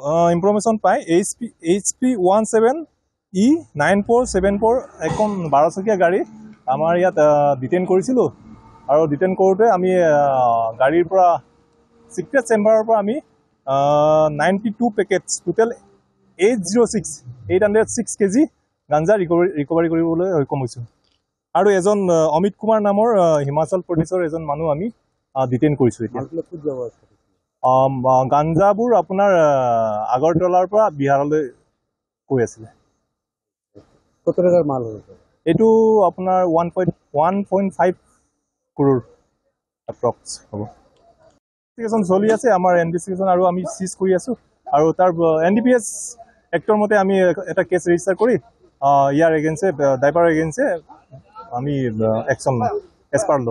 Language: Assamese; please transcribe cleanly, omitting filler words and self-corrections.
ইনফৰমেশ্যন পাই HP 17E9474 এখন 12 চকীয়া গাড়ী আমাৰ ইয়াত ডিটেইন কৰিছিলোঁ আৰু ডিটেইন কৰোঁতে আমি গাড়ীৰ পৰা সিক্ৰেট চেম্বাৰৰ পৰা আমি 92 পেকেটছ টোটেল 806 কেজি গাঞ্জা ৰিকভাৰী কৰিবলৈ সক্ষম হৈছোঁ আৰু এজন অমিত কুমাৰ নামৰ হিমাচল প্ৰদেশৰ এজন মানুহ আমি ডিটেইন কৰিছোঁ এতিয়া গাঞ্জাবোৰ আপোনাৰ আগৰতলাৰ পৰা বিহাৰলৈ গৈ আছিলে কত টাকাৰ মাল হয়েছে এইটো আপোনাৰ 1.5 crore approx হ'ব ইনভেষ্টিগেশ্যন চলি আছে আমাৰ ইনভেষ্টিগেশ্যন আৰু আমি সিজ কৰি আছো আৰু তাৰ NDPS এক্টৰ মতে আমি এটা কেছ ৰেজিষ্টাৰ কৰি ইয়াৰ এগেইনষ্টে ড্ৰাইভাৰ এগেইনষ্টে আমি একশ্যন এজ পাৰ ল